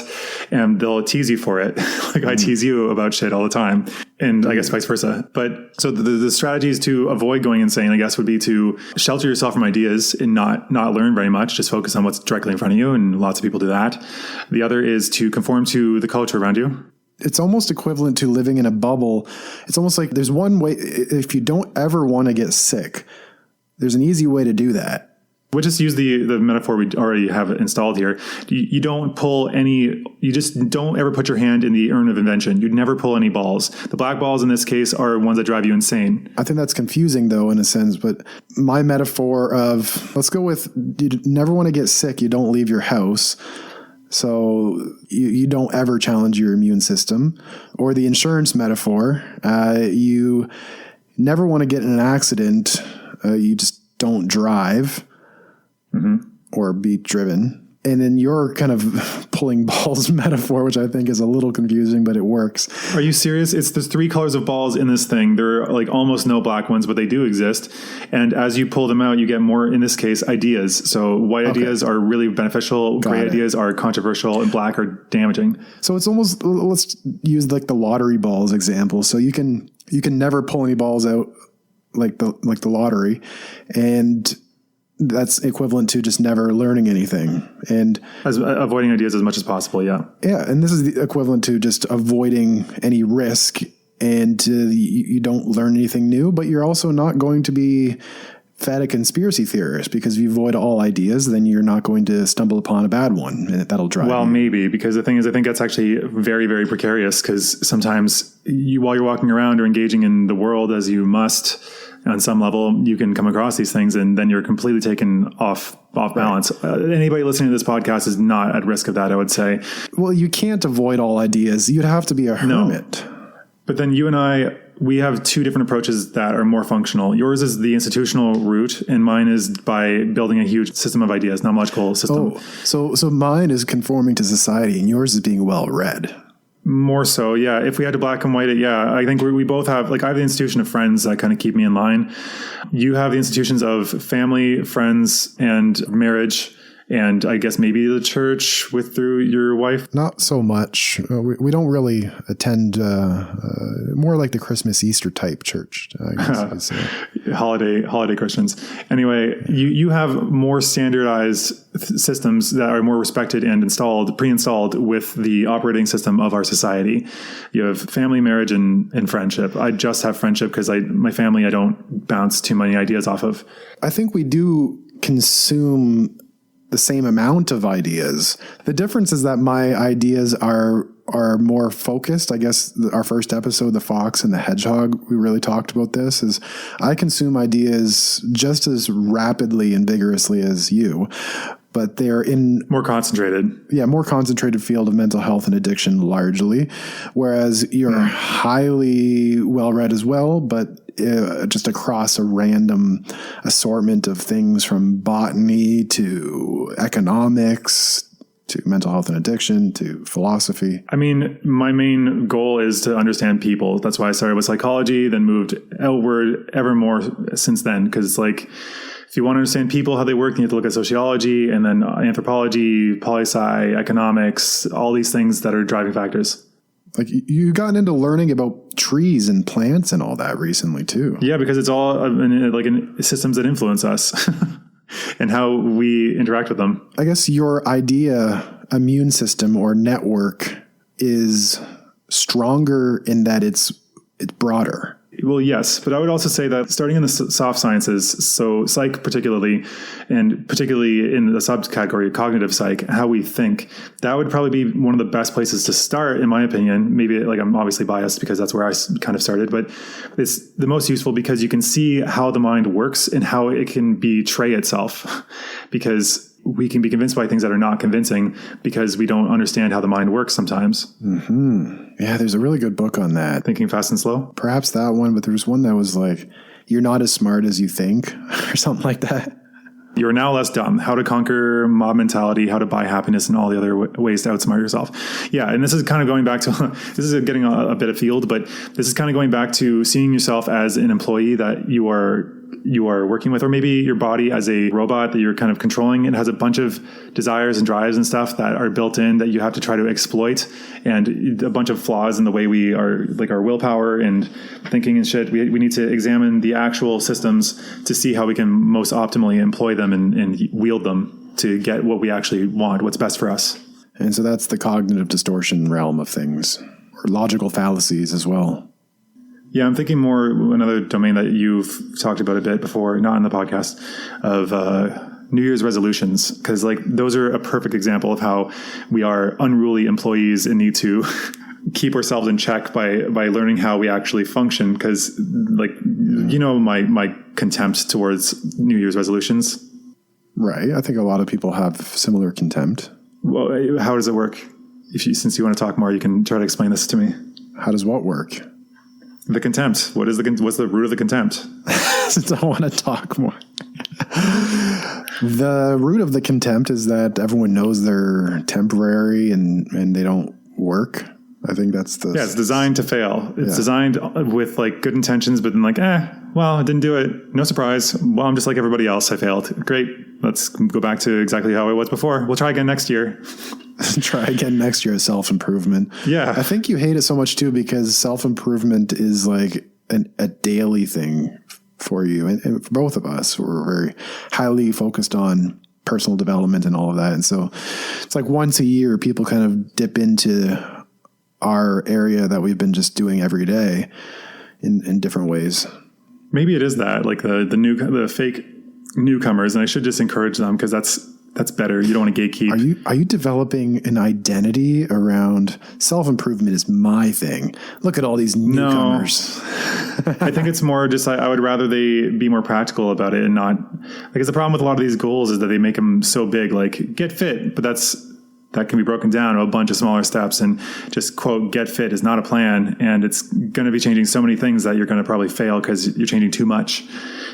And they'll tease you for it. Like I tease you about shit all the time. And I guess vice versa. But so the strategies to avoid going insane, I guess, would be to shelter yourself from ideas and not learn very much. Just focus on what's directly in front of you. And lots of people do that. The other is to conform to the culture around you. It's almost equivalent to living in a bubble. It's almost like there's one way, if you don't ever want to get sick, there's an easy way to do that. We'll just use the metaphor we already have installed here. You just don't ever put your hand in the urn of invention. You'd never pull any balls. The black balls in this case are ones that drive you insane. I think that's confusing though, in a sense, but my metaphor of, let's go with, you never want to get sick. You don't leave your house. So you don't ever challenge your immune system. Or the insurance metaphor, you never want to get in an accident. You just don't drive or be driven. And then you're kind of pulling balls metaphor, which I think is a little confusing, but it works. Are you serious? There's 3 colors of balls in this thing. There are like almost no black ones, but they do exist. And as you pull them out, you get more, in this case, ideas. So white ideas are really beneficial. Gray ideas are controversial, and black are damaging. So it's almost, let's use like the lottery balls example. So you can never pull any balls out like the lottery, and that's equivalent to just never learning anything, and as avoiding ideas as much as possible. Yeah. And this is the equivalent to just avoiding any risk, and you don't learn anything new, but you're also not going to be fed a conspiracy theorist, because if you avoid all ideas, then you're not going to stumble upon a bad one, and that'll drive you. Maybe, because the thing is, I think that's actually very, very precarious, because sometimes while you're walking around or engaging in the world as you must, on some level, you can come across these things, and then you're completely taken off balance. Anybody listening to this podcast is not at risk of that, I would say. Well, you can't avoid all ideas. You'd have to be a hermit. No. But then you and I, we have 2 different approaches that are more functional. Yours is the institutional route, and mine is by building a huge system of ideas, knowledgeable system. Oh, so mine is conforming to society, and yours is being well read. More so, yeah. If we had to black and white it, yeah, I think we both have, like, I have the institution of friends that kind of keep me in line. You have the institutions of family, friends, and marriage, and I guess maybe the church through your wife. Not so much. We don't really attend more like the Christmas Easter type church, I guess. Holiday Christians. Anyway, you have more standardized systems that are more respected and pre-installed with the operating system of our society. You have family, marriage, and friendship. I just have friendship because my family, I don't bounce too many ideas off of. I think we do consume the same amount of ideas. The difference is that my ideas are more focused. I guess our first episode, The Fox and the Hedgehog, we really talked about this, is I consume ideas just as rapidly and vigorously as you, but they're in more concentrated. Yeah, more concentrated field of mental health and addiction largely, whereas you're highly well-read as well, but just across a random assortment of things from botany to economics to mental health and addiction to philosophy. I mean, my main goal is to understand people. That's why I started with psychology, then moved outward ever more since then. Because if you want to understand people, how they work, then you have to look at sociology, and then anthropology, poli-sci, economics, all these things that are driving factors. Like, you've gotten into learning about trees and plants and all that recently too. Yeah, because it's all in systems that influence us and how we interact with them. I guess your idea, immune system or network, is stronger in that it's broader. Well, yes, but I would also say that starting in the soft sciences, so psych particularly, and particularly in the subcategory cognitive psych, how we think, that would probably be one of the best places to start, in my opinion. Maybe I'm obviously biased because that's where I kind of started, but it's the most useful because you can see how the mind works and how it can betray itself, because we can be convinced by things that are not convincing because we don't understand how the mind works sometimes. Mm-hmm. Yeah, there's a really good book on that. Thinking Fast and Slow? Perhaps that one, but there was one that was like, you're not as smart as you think, or something like that. You're now less dumb. How to conquer mob mentality, how to buy happiness, and all the other ways to outsmart yourself. Yeah, and this is kind of going back to, this is getting a bit afield, but this is kind of going back to seeing yourself as an employee that you are working with, or maybe your body as a robot that you're kind of controlling. It has a bunch of desires and drives and stuff that are built in that you have to try to exploit, and a bunch of flaws in the way we are, like our willpower and thinking and shit. We need to examine the actual systems to see how we can most optimally employ them and wield them to get what we actually want, what's best for us. And so that's the cognitive distortion realm of things, or logical fallacies as well. Yeah, I'm thinking more another domain that you've talked about a bit before, not in the podcast, of New Year's resolutions, because those are a perfect example of how we are unruly employees and need to keep ourselves in check by learning how we actually function. Because my contempt towards New Year's resolutions. Right. I think a lot of people have similar contempt. Well, how does it work? Since you want to talk more, you can try to explain this to me. How does what work? The contempt. What's the root of the contempt? Since I want to talk more. The root of the contempt is that everyone knows they're temporary and they don't work. I think that's the... Yeah, it's designed to fail. It's designed with like good intentions, but then like, well, I didn't do it. No surprise. Well, I'm just like everybody else. I failed. Great. Let's go back to exactly how I was before. We'll try again next year. Try again next year, self-improvement. Yeah. I think you hate it so much too because self-improvement is like a daily thing for you. And for both of us, we're very highly focused on personal development and all of that. And so it's like once a year, people kind of dip into our area that we've been just doing every day in different ways. Maybe it is that, like the fake newcomers, and I should just encourage them because that's better. You don't want to gatekeep. Are you developing an identity around self-improvement is my thing? Look at all these newcomers. No. I think it's more just I would rather they be more practical about it and not, because the problem with a lot of these goals is that they make them so big, like get fit, but that can be broken down to a bunch of smaller steps, and just quote, get fit is not a plan. And it's going to be changing so many things that you're going to probably fail because you're changing too much.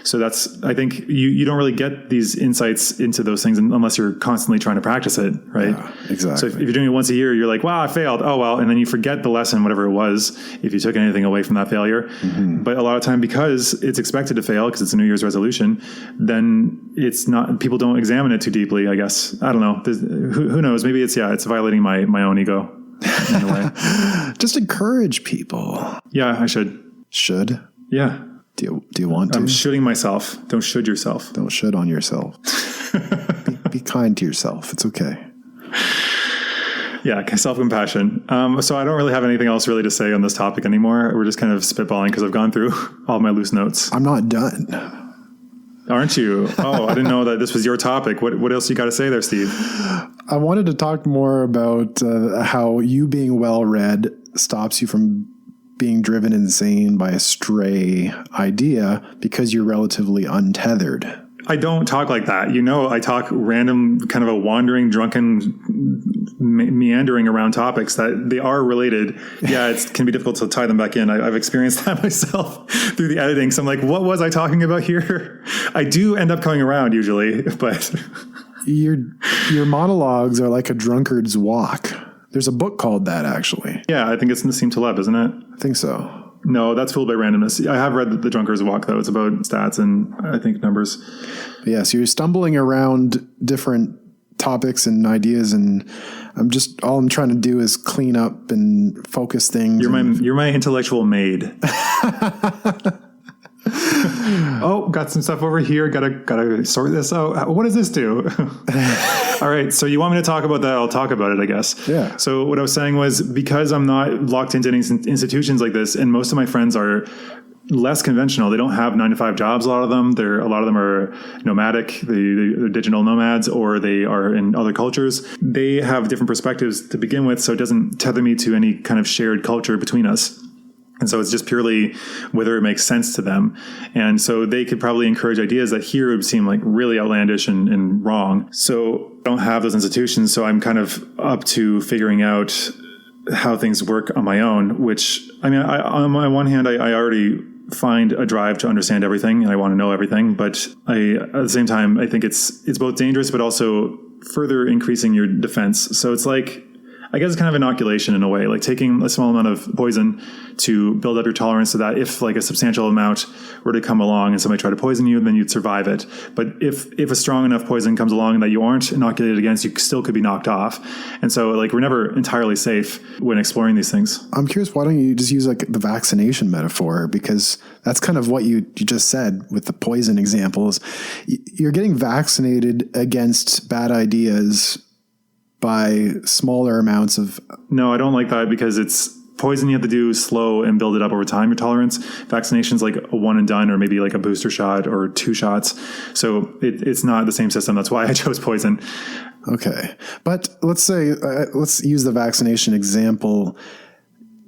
So I think you don't really get these insights into those things unless you're constantly trying to practice it. Right. Yeah, exactly. So if you're doing it once a year, you're like, wow, I failed. Oh, well. And then you forget the lesson, whatever it was, if you took anything away from that failure. Mm-hmm. But a lot of time, because it's expected to fail because it's a New Year's resolution, then it's not, people don't examine it too deeply, I guess. I don't know. Who knows? Maybe it's violating my own ego in a way. Just encourage people. Yeah, I should. Should? Yeah. Do you want to? I'm shooting myself. Don't should yourself. Don't should on yourself. be kind to yourself. It's okay. Yeah, self-compassion. So I don't really have anything else really to say on this topic anymore. We're just kind of spitballing because I've gone through all my loose notes. I'm not done. Aren't you? Oh, I didn't know that this was your topic. What else you got to say there, Steve? I wanted to talk more about how you being well-read stops you from being driven insane by a stray idea because you're relatively untethered. I don't talk like that. I talk random, kind of a wandering, drunken, meandering around topics that they are related. Yeah, it can be difficult to tie them back in. I've experienced that myself through the editing. So I'm like, what was I talking about here? I do end up coming around usually, but... Your monologues are like a drunkard's walk. There's a book called that, actually. Yeah, I think it's Nassim Taleb, isn't it? I think so. No, that's Fooled by Randomness. I have read The Drunkard's Walk, though. It's about stats and, I think, numbers. Yeah, so you're stumbling around different topics and ideas, and all I'm trying to do is clean up and focus things. You're my intellectual maid. Oh, got some stuff over here. Gotta sort this out. What does this do? All right. So you want me to talk about that? I'll talk about it, I guess. Yeah. So what I was saying was, because I'm not locked into any institutions like this, and most of my friends are less conventional. They don't have 9-to-5 jobs. A lot of them are nomadic. They're digital nomads, or they are in other cultures. They have different perspectives to begin with. So it doesn't tether me to any kind of shared culture between us. And so it's just purely whether it makes sense to them. And so they could probably encourage ideas that here would seem like really outlandish and wrong. So I don't have those institutions. So I'm kind of up to figuring out how things work on my own, which, I mean, on my one hand, I already find a drive to understand everything and I want to know everything. But at the same time, I think it's both dangerous, but also further increasing your defense. So it's like, I guess it's kind of inoculation in a way, like taking a small amount of poison to build up your tolerance so that if like a substantial amount were to come along and somebody tried to poison you, then you'd survive it. But if a strong enough poison comes along that you aren't inoculated against, you still could be knocked off. And so like we're never entirely safe when exploring these things. I'm curious, why don't you just use like the vaccination metaphor? Because that's kind of what you just said with the poison examples. You're getting vaccinated against bad ideas by smaller amounts of... No, I don't like that, because it's poison you have to do slow and build it up over time, your tolerance. Vaccination's like a one and done, or maybe like a booster shot or 2 shots. So it's not the same system. That's why I chose poison. Okay. But let's say, let's use the vaccination example.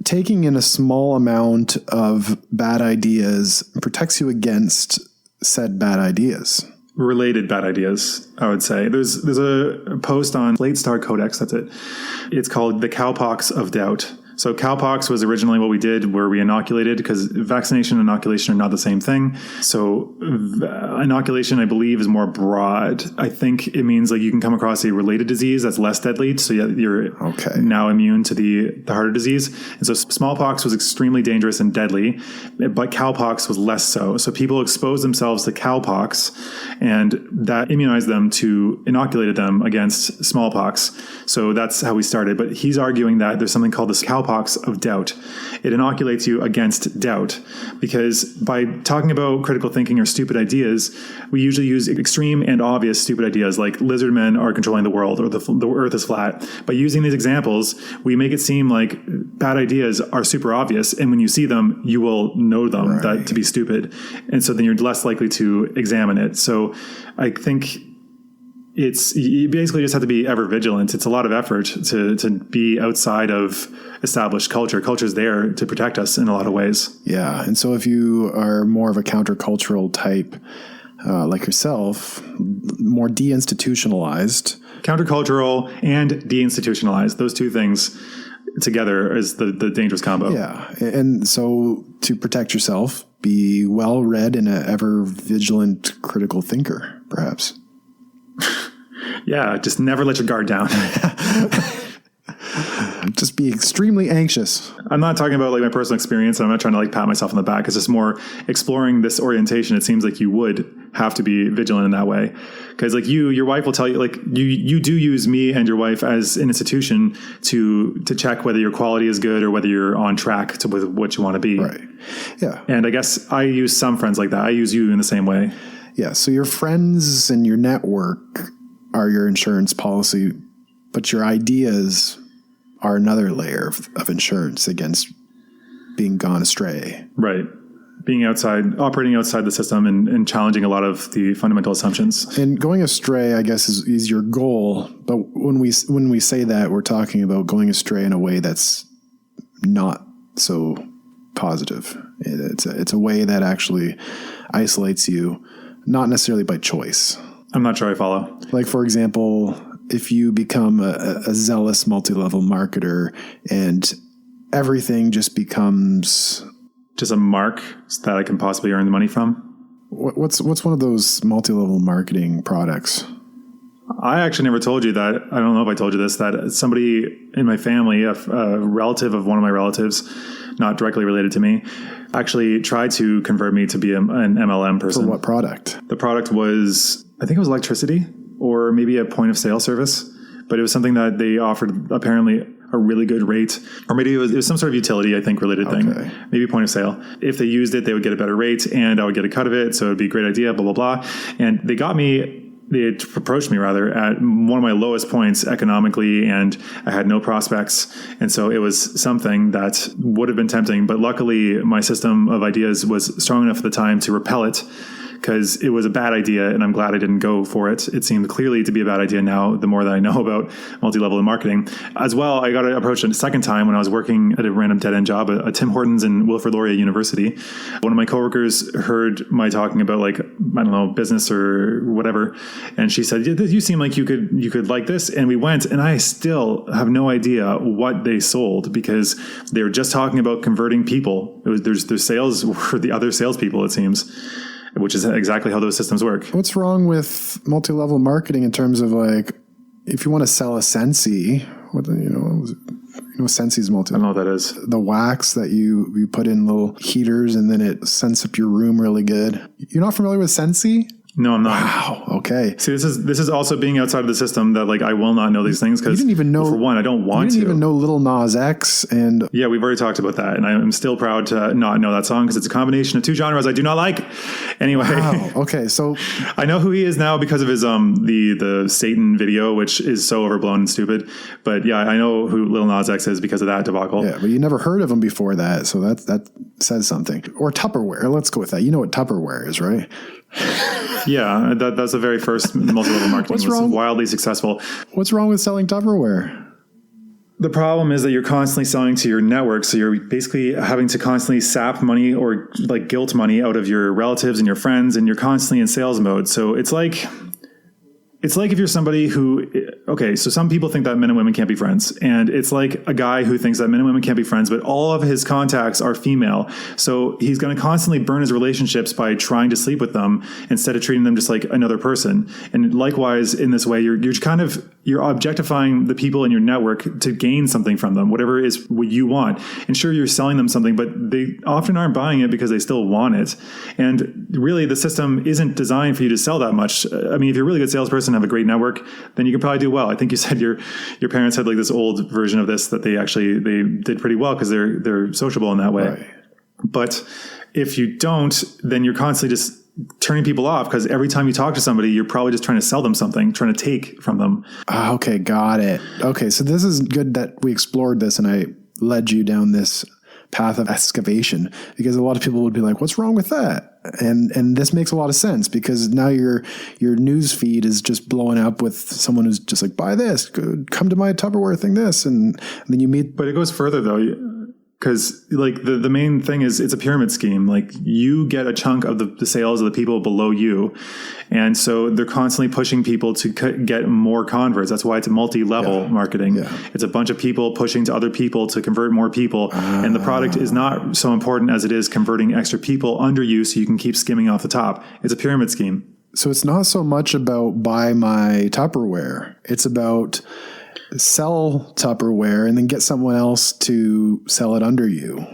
Taking in a small amount of bad ideas protects you against said bad ideas. Related bad ideas, I would say. There's a post on Late Star Codex, that's it. It's called The Cowpox of Doubt. So cowpox was originally what we did, where we inoculated, because vaccination and inoculation are not the same thing. So inoculation, I believe, is more broad. I think it means like you can come across a related disease that's less deadly. So you're now immune to the heart disease. And so smallpox was extremely dangerous and deadly, but cowpox was less so. So people exposed themselves to cowpox, and that immunized them to inoculated them against smallpox. So that's how we started. But he's arguing that there's something called the cowpox of doubt. It inoculates you against doubt, because by talking about critical thinking or stupid ideas, we usually use extreme and obvious stupid ideas like lizard men are controlling the world, or the earth is flat. By using these examples, we make it seem like bad ideas are super obvious, and when you see them, you will know them that to be stupid. And so then you're less likely to examine it. So I think you basically just have to be ever vigilant. It's a lot of effort to be outside of established culture. Culture's there to protect us in a lot of ways. Yeah. And so if you are more of a countercultural type, like yourself, more deinstitutionalized. Countercultural and deinstitutionalized. Those two things together is the dangerous combo. Yeah. And so to protect yourself, be well read and an ever vigilant critical thinker, perhaps. Yeah, just never let your guard down. Just be extremely anxious. I'm not talking about like my personal experience. I'm not trying to like pat myself on the back. It's just more exploring this orientation. It seems like you would have to be vigilant in that way. Because like your wife will tell you, like you do use me and your wife as an institution to check whether your quality is good or whether you're on track with what you want to be. Right. Yeah. And I guess I use some friends like that. I use you in the same way. Yeah. So your friends and your network are your insurance policy, but your ideas are another layer of insurance against being gone astray. Right. Operating outside the system and challenging a lot of the fundamental assumptions. And going astray, I guess, is your goal. But when we say that, we're talking about going astray in a way that's not so positive. It's a way that actually isolates you, not necessarily by choice. I'm not sure I follow. Like, for example, if you become a zealous multi-level marketer and everything just becomes just a mark that I can possibly earn the money from. What's one of those multi-level marketing products? I actually never told you that. I don't know if I told you this, that somebody in my family, a relative of one of my relatives, not directly related to me, actually tried to convert me to be an MLM person. For what product? The product was, I think it was electricity or maybe a point of sale service, but it was something that they offered apparently a really good rate, or maybe it was some sort of utility, I think, related thing, maybe point of sale. If they used it, they would get a better rate and I would get a cut of it. So it'd be a great idea, blah, blah, blah. And they had approached me rather at one of my lowest points economically, and I had no prospects. And so it was something that would have been tempting, but luckily my system of ideas was strong enough at the time to repel it, because it was a bad idea, and I'm glad I didn't go for it. It seemed clearly to be a bad idea now, the more that I know about multi-level marketing. As well, I got approached a second time when I was working at a random dead-end job at Tim Hortons and Wilfrid Laurier University. One of my coworkers heard my talking about, like, I don't know, business or whatever, and she said, you seem like you could like this. And we went, and I still have no idea what they sold, because they were just talking about converting people. Their sales were the other salespeople, it seems, which is exactly how those systems work. What's wrong with multi-level marketing in terms of, like, if you want to sell a Scentsy, Scentsy's multi. I don't know what that is. The wax that you put in little heaters and then it scents up your room really good. You're not familiar with Scentsy? No, I'm not. Wow. Okay. See, this is also being outside of the system that, like, I will not know these things because, you didn't even know. Well, for one, I don't want to. You didn't even know Lil Nas X, and yeah, we've already talked about that, and I'm still proud to not know that song because it's a combination of two genres I do not like. Anyway, wow. Okay, so I know who he is now because of his the Satan video, which is so overblown and stupid. But yeah, I know who Lil Nas X is because of that debacle. Yeah, but you never heard of him before that, so that says something. Or Tupperware. Let's go with that. You know what Tupperware is, right? Yeah, that's the very first multi-level marketing. What's was wrong? Wildly successful. What's wrong with selling Tupperware? The problem is that you're constantly selling to your network, so you're basically having to constantly sap money or like guilt money out of your relatives and your friends, and you're constantly in sales mode. So it's like if you're somebody who, okay, so some people think that men and women can't be friends. And it's like a guy who thinks that men and women can't be friends, but all of his contacts are female. So he's going to constantly burn his relationships by trying to sleep with them instead of treating them just like another person. And likewise, in this way, you're objectifying the people in your network to gain something from them, whatever is what you want. And sure, you're selling them something, but they often aren't buying it because they still want it. And really, the system isn't designed for you to sell that much. I mean, if you're a really good salesperson, have a great network, then you can probably do well. I think you said your parents had like this old version of this that they did pretty well because they're sociable in that way. Right. But if you don't, then you're constantly just turning people off because every time you talk to somebody, you're probably just trying to sell them something, trying to take from them. Okay, got it. Okay, so this is good that we explored this and I led you down this path of excavation, because a lot of people would be like, what's wrong with that? And this makes a lot of sense, because now your news feed is just blowing up with someone who's just like, buy this, come to my Tupperware thing, this, and then you meet. But it goes further though. Because like the main thing is it's a pyramid scheme. Like you get a chunk of the sales of the people below you. And so they're constantly pushing people to get more converts. That's why it's multi-level marketing. Yeah. It's a bunch of people pushing to other people to convert more people. And the product is not so important as it is converting extra people under you so you can keep skimming off the top. It's a pyramid scheme. So it's not so much about buy my Tupperware. It's about sell Tupperware and then get someone else to sell it under you.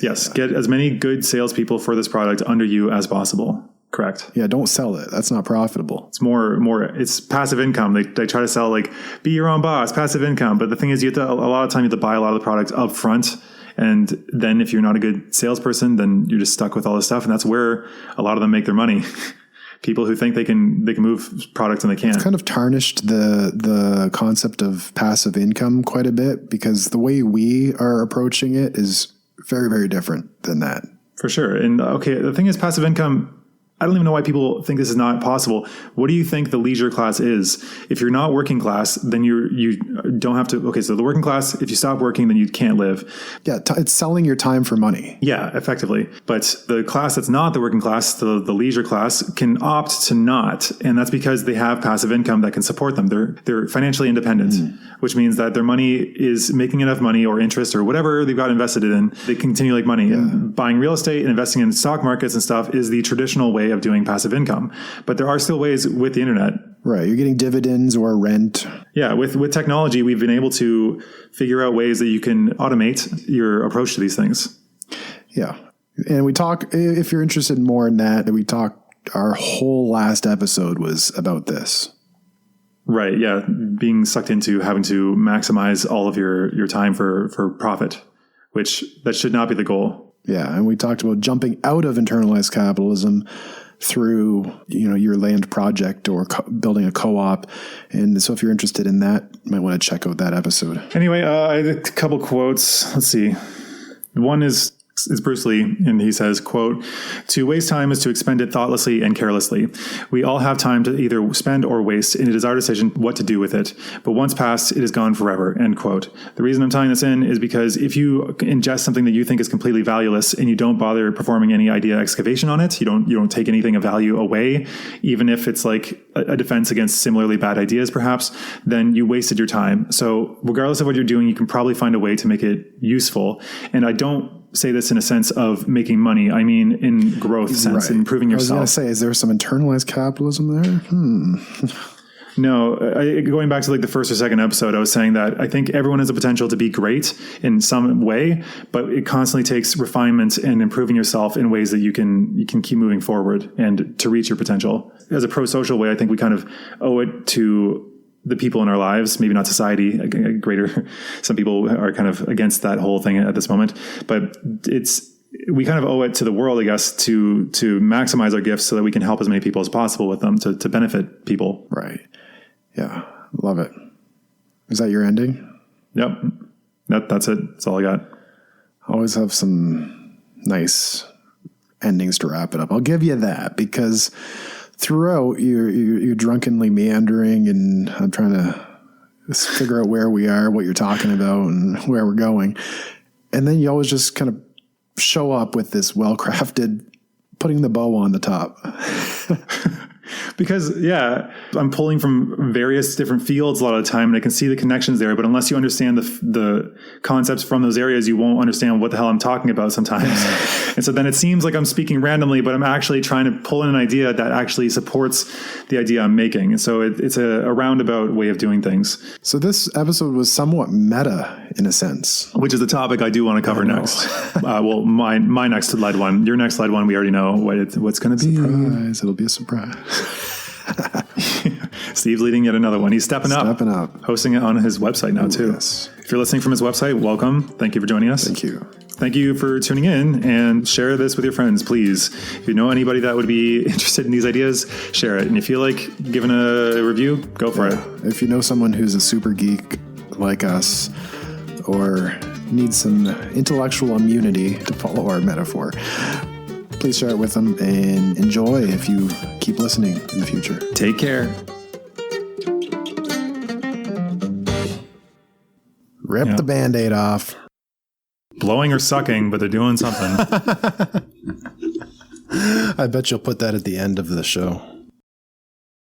Yes. Get as many good salespeople for this product under you as possible. Correct. Yeah. Don't sell it. That's not profitable. It's it's passive income. They try to sell like, be your own boss, passive income. But the thing is, a lot of time you have to buy a lot of the product up front. And then if you're not a good salesperson, then you're just stuck with all this stuff. And that's where a lot of them make their money. People who think they can move products and they can't. It's kind of tarnished the concept of passive income quite a bit, because the way we are approaching it is very, very different than that. For sure. And okay, the thing is, passive income, I don't even know why people think this is not possible. What do you think the leisure class is? If you're not working class, then you don't have to. Okay, so the working class, if you stop working, then you can't live. Yeah, it's selling your time for money. Yeah, effectively. But the class that's not the working class, the leisure class, can opt to not. And that's because they have passive income that can support them. They're financially independent, which means that their money is making enough money or interest or whatever they've got invested in. They continue like money. Yeah. And buying real estate and investing in stock markets and stuff is the traditional way of doing passive income. But there are still ways with the internet. Right. You're getting dividends or rent. Yeah. With technology, we've been able to figure out ways that you can automate your approach to these things. Yeah. And we talk, if you're interested more in that, our whole last episode was about this. Right. Yeah. Being sucked into having to maximize all of your time for profit, which that should not be the goal. Yeah. And we talked about jumping out of internalized capitalism through, your land project or building a co-op. And so if you're interested in that, you might want to check out that episode. Anyway, I had a couple quotes. Let's see. One is Bruce Lee, and he says, quote, "To waste time is to expend it thoughtlessly and carelessly. We all have time to either spend or waste, and it is our decision what to do with it. But once passed, it is gone forever," end quote. The reason I'm tying this in is because if you ingest something that you think is completely valueless and you don't bother performing any idea excavation on it, you don't take anything of value away, even if it's like a defense against similarly bad ideas, perhaps, then you wasted your time. So regardless of what you're doing, you can probably find a way to make it useful. And I don't say this in a sense of making money. I mean, in growth sense, right. Improving yourself. I was going to say, is there some internalized capitalism there? No, going back to like the first or second episode, I was saying that I think everyone has the potential to be great in some way, but it constantly takes refinement and improving yourself in ways that you can keep moving forward and to reach your potential. As a pro-social way, I think we kind of owe it to the people in our lives, maybe not society, some people are kind of against that whole thing at this moment, but we kind of owe it to the world, I guess, to maximize our gifts so that we can help as many people as possible with them to benefit people. Right. Yeah. Love it. Is that your ending? Yep. That's it. That's all I got. I always have some nice endings to wrap it up. I'll give you that, because throughout you're drunkenly meandering, and I'm trying to figure out where we are, what you're talking about, and where we're going. And then you always just kind of show up with this well-crafted, putting the bow on the top. Because, yeah, I'm pulling from various different fields a lot of the time, and I can see the connections there. But unless you understand the concepts from those areas, you won't understand what the hell I'm talking about sometimes. And so then it seems like I'm speaking randomly, but I'm actually trying to pull in an idea that actually supports the idea I'm making. And so it's a roundabout way of doing things. So this episode was somewhat meta in a sense. Which is the topic I do want to cover next. Well, my next led one. Your next led one, we already know what's going to be. Surprise. It'll be a surprise. Steve's leading yet another one. He's stepping up. Hosting it on his website now, too. Yes. If you're listening from his website, welcome. Thank you for joining us. Thank you. Thank you for tuning in, and share this with your friends, please. If you know anybody that would be interested in these ideas, share it. And if you like giving a review, go for it. If you know someone who's a super geek like us, or needs some intellectual immunity, to follow our metaphor, please share it with them and enjoy if you keep listening in the future. Take care. Rip the Band-Aid off. Blowing or sucking, but they're doing something. I bet you'll put that at the end of the show.